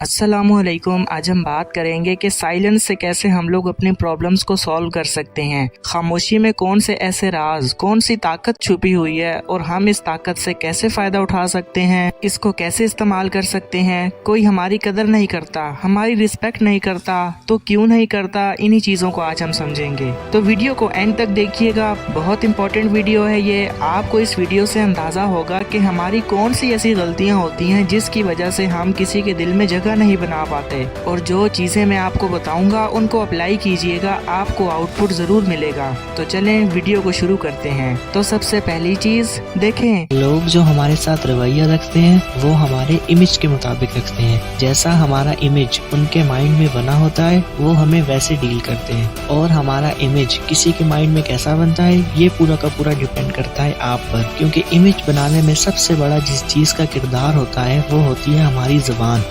अस्सलाम वालेकुम। आज हम बात करेंगे कि साइलेंस से कैसे हम लोग अपने प्रॉब्लम्स को सॉल्व कर सकते हैं। खामोशी में कौन से ऐसे राज, कौन सी ताकत छुपी हुई है और हम इस ताकत से कैसे फायदा उठा सकते हैं, इसको कैसे इस्तेमाल कर सकते हैं। कोई हमारी कदर नहीं करता, हमारी रिस्पेक्ट नहीं करता, तो क्यों नहीं करता, इन्हीं चीज़ों को आज हम समझेंगे। तो वीडियो को एंड तक देखिएगा, बहुत इंपॉर्टेंट वीडियो है ये। आपको इस वीडियो से अंदाज़ा होगा कि हमारी कौन सी ऐसी गलतियाँ होती हैं जिसकी वजह से हम किसी के दिल में जगह नहीं बना पाते। और जो चीजें मैं आपको बताऊंगा उनको अप्लाई कीजिएगा, आपको आउटपुट जरूर मिलेगा। तो चलें वीडियो को शुरू करते हैं। तो सबसे पहली चीज देखें, लोग जो हमारे साथ रवैया रखते हैं वो हमारे इमेज के मुताबिक रखते हैं। जैसा हमारा इमेज उनके माइंड में बना होता है वो हमें वैसे डील करते हैं। और हमारा इमेज किसी के माइंड में कैसा बनता है ये पूरा का पूरा डिपेंड करता है आप पर, क्योंकि इमेज बनाने में सबसे बड़ा जिस चीज का किरदार होता है वो होती है हमारी जुबान।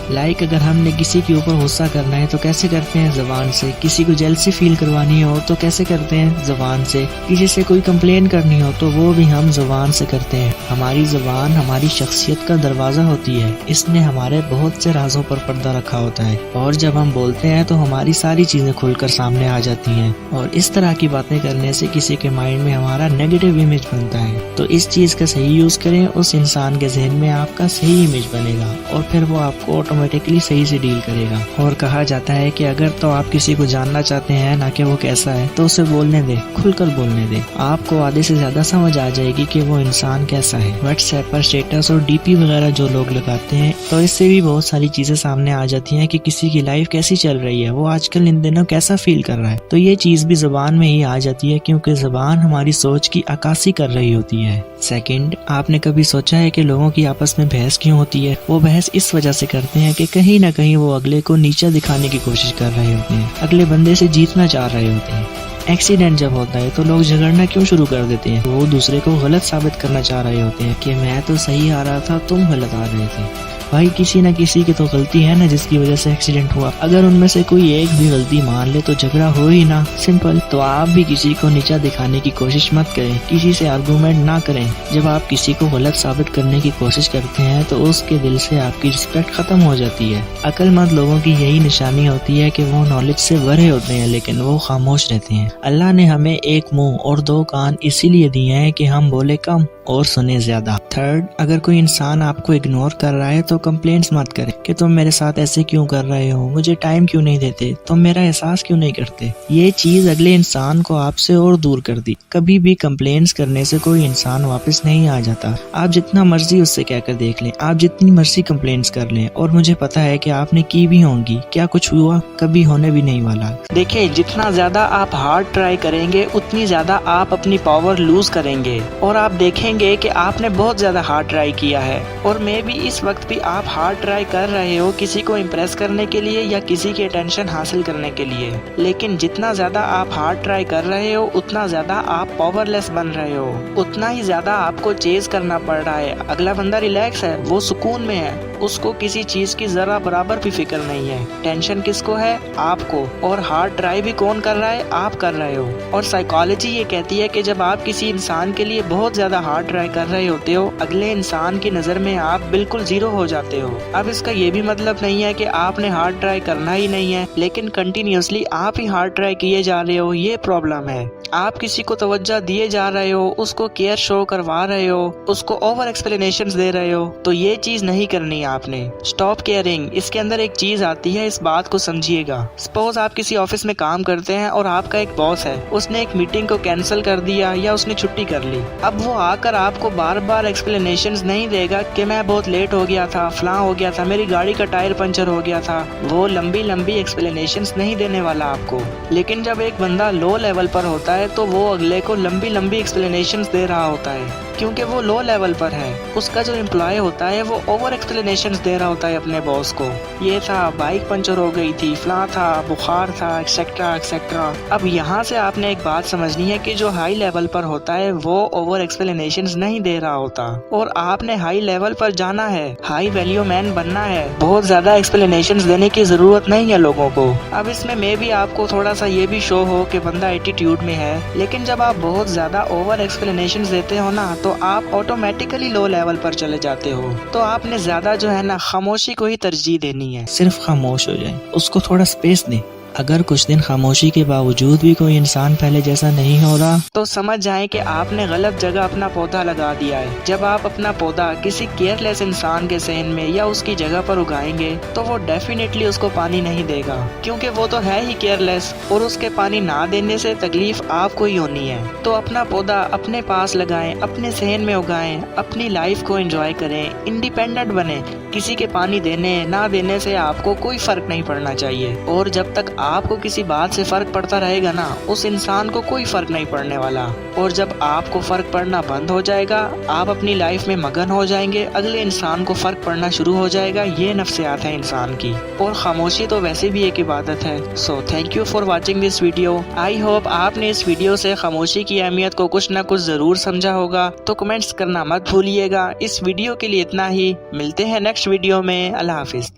अगर हमने किसी के ऊपर गुस्सा करना है तो कैसे करते हैं, जुबान से। किसी को जेलसी फील करवानी हो तो कैसे करते हैं, जुबान से। किसी से कोई कंप्लेन करनी हो तो वो भी हम जुबान से करते हैं। हमारी जुबान हमारी शख्सियत का दरवाजा होती है, इसने हमारे बहुत से राजों पर पर्दा रखा होता है। और जब हम बोलते हैं तो हमारी सारी चीजें खुलकर सामने आ जाती हैं। और इस तरह की बातें करने से किसी के माइंड में हमारा नेगेटिव इमेज बनता है। तो इस चीज का सही यूज करें, उस इंसान के जहन में आपका सही इमेज बनेगा और फिर वो आपको ऑटोमेटिकली सही से डील करेगा। और कहा जाता है कि अगर तो आप किसी को जानना चाहते हैं ना कि वो कैसा है, तो उसे बोलने दे, खुलकर बोलने दे। आपको आधे से ज्यादा समझ आ जाएगी कि वो इंसान कैसा है। व्हाट्सएप पर स्टेटस और डीपी वगैरह जो लोग लगाते हैं तो इससे भी बहुत सारी चीजें सामने आ जाती हैं कि किसी की लाइफ कैसी चल रही है, वो आजकल इन दिनों कैसा फील कर रहा है। तो ये चीज भी जुबान में ही आ जाती है, क्योंकि जुबान हमारी सोच की अक्कासी कर रही होती है। सेकंड, आपने कभी सोचा है कि लोगों की आपस में बहस क्यों होती है? वो बहस इस वजह से करते हैं कि कहीं ना कहीं वो अगले को नीचा दिखाने की कोशिश कर रहे होते हैं, अगले बंदे से जीतना चाह रहे होते हैं। एक्सीडेंट जब होता है तो लोग झगड़ना क्यों शुरू कर देते हैं? वो दूसरे को गलत साबित करना चाह रहे होते हैं कि मैं तो सही आ रहा था, तुम गलत आ रहे थे। भाई किसी न किसी की तो गलती है ना जिसकी वजह से एक्सीडेंट हुआ। अगर उनमें से कोई एक भी गलती मान ले तो झगड़ा हो ही ना, सिंपल। तो आप भी किसी को नीचा दिखाने की कोशिश मत करें, किसी से आर्गुमेंट ना करें। जब आप किसी को गलत साबित करने की कोशिश करते हैं तो उसके दिल से आपकी रिस्पेक्ट खत्म हो जाती है। अक्लमंद लोगों की यही निशानी होती है कि वो नॉलेज से भरे होते हैं लेकिन वो खामोश रहते हैं। अल्लाह ने हमें एक मुंह और दो कान इसीलिए दिए हैं कि हम बोले कम और सुने ज्यादा। थर्ड, अगर कोई इंसान आपको इग्नोर कर रहा है तो कंप्लेंट्स मत करें कि तुम मेरे साथ ऐसे क्यों कर रहे हो, मुझे टाइम क्यों नहीं देते, तुम मेरा एहसास क्यों नहीं करते। ये चीज अगले इंसान को आपसे और दूर कर दी। कभी भी कंप्लेंट्स करने से कोई इंसान वापस नहीं आ जाता। आप जितना मर्जी उससे कहकर देख लें, आप जितनी मर्जी कंप्लेंट्स कर लें, और मुझे पता है कि आपने की भी होंगी, क्या कुछ हुआ? कभी होने भी नहीं वाला। देखिए, जितना ज्यादा आप हार्ड ट्राई करेंगे उतनी ज्यादा आप अपनी पावर लूज करेंगे। और आप देखेंगे कि आपने बहुत ज्यादा हार्ड ट्राई किया है, और मे भी इस वक्त भी आप हार्ड ट्राई कर रहे हो किसी को इम्प्रेस करने के लिए या किसी की अटेंशन हासिल करने के लिए। लेकिन जितना ज्यादा आप हार्ड ट्राई कर रहे हो उतना ज्यादा आप पावरलेस बन रहे हो, उतना ही ज्यादा आपको चेज करना पड़ रहा है। अगला बंदा रिलैक्स है, वो सुकून में है, उसको किसी चीज की जरा बराबर भी फिक्र नहीं है। टेंशन किसको है? आपको। और हार्ड ट्राई भी कौन कर रहा है? आप कर रहे हो। और साइकोलॉजी ये कहती है कि जब आप किसी इंसान के लिए बहुत ज्यादा हार्ड ट्राई कर रहे होते हो, अगले इंसान की नजर में आप बिल्कुल जीरो हो जाते हो। अब इसका ये भी मतलब नहीं है कि आपने हार्ड ट्राई करना ही नहीं है, लेकिन कंटिन्यूअसली आप ही हार्ड ट्राई किए जा रहे हो, ये प्रॉब्लम है। आप किसी को तवज्जो दिए जा रहे हो, उसको केयर शो करवा रहे हो, उसको ओवर एक्सप्लेनेशंस दे रहे हो, तो ये चीज नहीं करनी है आपने। स्टॉप केयरिंग, इसके अंदर एक चीज आती है, इस बात को समझिएगा। सपोज आप किसी ऑफिस में काम करते हैं और आपका एक बॉस है, उसने एक मीटिंग को कैंसिल कर दिया या उसने छुट्टी कर ली। अब वो आकर आपको बार बार एक्सप्लेनेशंस नहीं देगा कि मैं बहुत लेट हो गया था, फलां हो गया था, मेरी गाड़ी का टायर पंचर हो गया था। वो लंबी लंबी एक्सप्लेनेशंस नहीं देने वाला आपको। लेकिन जब एक बंदा लो लेवल पर होता है तो वो अगले को लंबी लंबी एक्सप्लेनेशंस दे रहा होता है, क्योंकि वो लो लेवल पर है। उसका जो एम्प्लॉय होता है वो ओवर एक्सप्लेनेशंस दे रहा होता है अपने बॉस को। ये था, बाइक पंचर हो गई थी, फलां था, बुखार था, एक्सेट्रा एक्सेट्रा। अब यहाँ से आपने एक बात समझनी है कि जो हाई लेवल पर होता है वो ओवर एक्सप्लेनेशंस नहीं दे रहा होता, और आपने हाई लेवल पर जाना है, हाई वैल्यू मैन बनना है। बहुत ज्यादा एक्सप्लेनेशंस देने की जरूरत नहीं है लोगों को। अब इसमें मे भी आपको थोड़ा सा ये भी शो हो कि बंदा एटीट्यूड में है, लेकिन जब आप बहुत ज्यादा ओवर एक्सप्लेनेशंस देते हो ना تو آپ آٹومیٹیکلی لو لیول پر چلے جاتے ہو. تو آپ نے زیادہ جو ہے نا خاموشی کو ہی ترجیح دینی ہے. صرف خاموش ہو جائیں, اس کو تھوڑا سپیس دیں. اگر کچھ دن خاموشی کے باوجود بھی کوئی انسان پہلے جیسا نہیں ہو رہا تو سمجھ جائیں کہ آپ نے غلط جگہ اپنا پودا لگا دیا ہے. جب آپ اپنا پودا کسی کیئر لیس انسان کے صحن میں یا اس کی جگہ پر اگائیں گے تو وہ ڈیفینیٹلی اس کو پانی نہیں دے گا, کیونکہ وہ تو ہے ہی کیئر لیس, اور اس کے پانی نہ دینے سے تکلیف آپ کو ہی ہونی ہے. تو اپنا پودا اپنے پاس لگائیں, اپنے صحن میں اگائیں, اپنی لائف کو انجوائے کریں, انڈیپینڈنٹ بنیں. کسی کے پانی دینے نہ دینے سے آپ کو کوئی فرق نہیں پڑنا چاہیے, اور جب تک آپ کو کسی بات سے فرق پڑتا رہے گا نا, اس انسان کو کوئی فرق نہیں پڑنے والا. اور جب آپ کو فرق پڑنا بند ہو جائے گا, آپ اپنی لائف میں مگن ہو جائیں گے, اگلے انسان کو فرق پڑنا شروع ہو جائے گا. یہ نفسیات ہے انسان کی, اور خاموشی تو ویسے بھی ایک عبادت ہے. So thank you for watching this video. I hope آپ نے اس ویڈیو سے خاموشی کی اہمیت کو کچھ نہ کچھ ضرور سمجھا ہوگا. تو کمنٹس کرنا مت بھولیے گا. اس ویڈیو کے لیے اتنا ہی, ملتے ہیں نیکسٹ ویڈیو میں. اللہ حافظ.